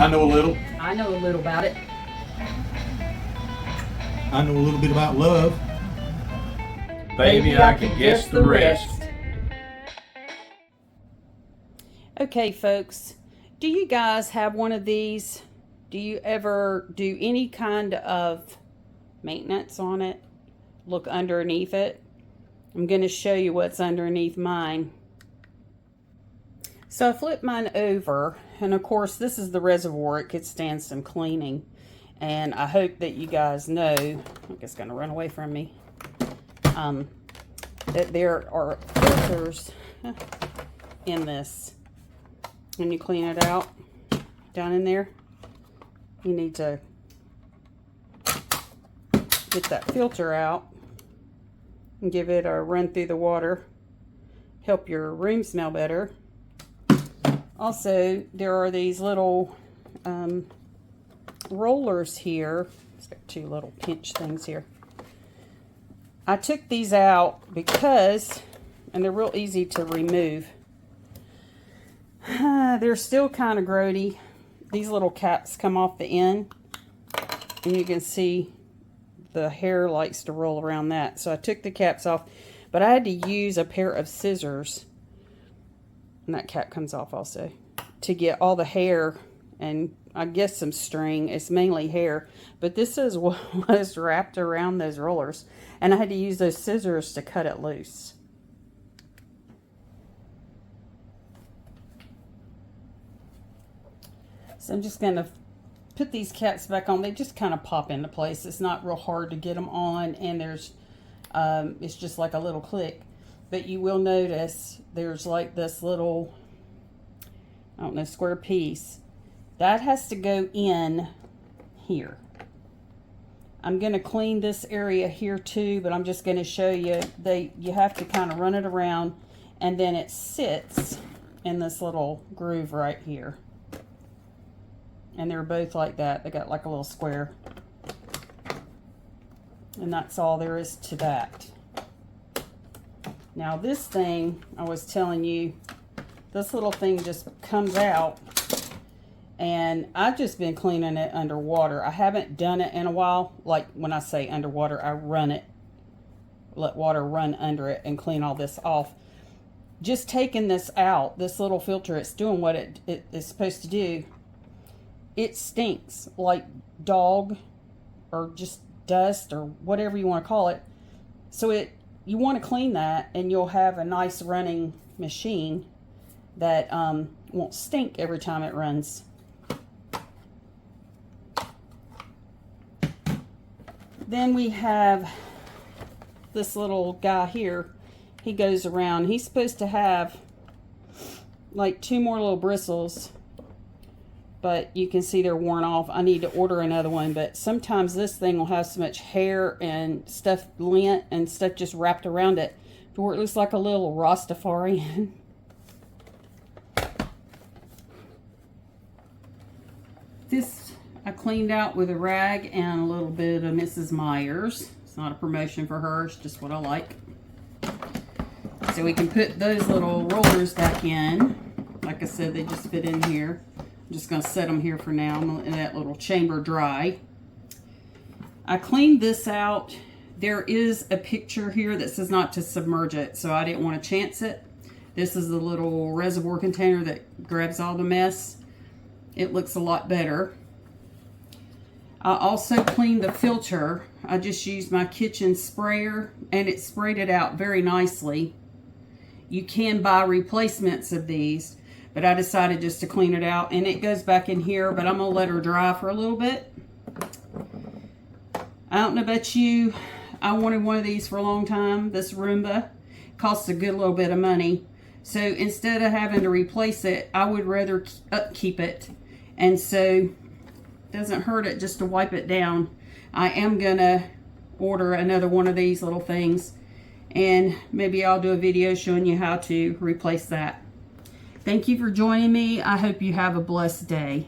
I know a little. I know a little about it. I know a little bit about love. Baby, I can guess the rest. Okay, folks, do you guys have one of these? Do you ever do any kind of maintenance on it? Look underneath it. I'm going to show you what's underneath mine. So I flipped mine over, and of course this is the reservoir. It could stand some cleaning, and I hope that you guys know, I think it's going to run away from me, that there are filters in this. When you clean it out down in there, you need to get that filter out and give it a run through the water, help your room smell better. Also, there are these little rollers here. It's got two little pinch things here. I took these out because, and they're real easy to remove. They're still kind of grody. These little caps come off the end, and you can see the hair likes to roll around that. So I took the caps off, but I had to use a pair of scissors, and that cap comes off also, to get all the hair and I guess some string. It's mainly hair, but this is what was wrapped around those rollers, and I had to use those scissors to cut it loose. So I'm just going to put these caps back on. They just kind of pop into place. It's not real hard to get them on, and there's it's just like a little click. But you will notice there's like this little, I don't know, square piece. That has to go in here. I'm going to clean this area here too, but I'm just going to show you, you have to kind of run it around, and then it sits in this little groove right here. And they're both like that. They got like a little square. And that's all there is to that. Now this thing, I was telling you, this little thing just comes out. And I've just been cleaning it underwater. I haven't done it in a while. Like when I say underwater, I run it. Let water run under it and clean all this off. Just taking this out, this little filter, it's doing what it is supposed to do. It stinks like dog or just dust or whatever you want to call it. So you want to clean that, and you'll have a nice running machine that won't stink every time it runs. Then we have this little guy here. He goes around. He's supposed to have like 2 more little bristles, but you can see they're worn off. I need to order another one, but sometimes this thing will have so much hair and stuff, lint and stuff just wrapped around it to where it looks like a little Rastafarian. This I cleaned out with a rag and a little bit of Mrs. Meyer's. It's not a promotion for her, it's just what I like. So we can put those little rollers back in. Like I said, they just fit in here. I'm just going to set them here for now. I'm going to let that little chamber dry. I cleaned this out. There is a picture here that says not to submerge it, so I didn't want to chance it. This is the little reservoir container that grabs all the mess. It looks a lot better. I also cleaned the filter. I just used my kitchen sprayer, and it sprayed it out very nicely. You can buy replacements of these, but I decided just to clean it out, and it goes back in here, but I'm going to let her dry for a little bit. I don't know about you. I wanted one of these for a long time. This Roomba costs a good little bit of money. So instead of having to replace it, I would rather upkeep it. And so it doesn't hurt it just to wipe it down. I am going to order another one of these little things, and maybe I'll do a video showing you how to replace that. Thank you for joining me. I hope you have a blessed day.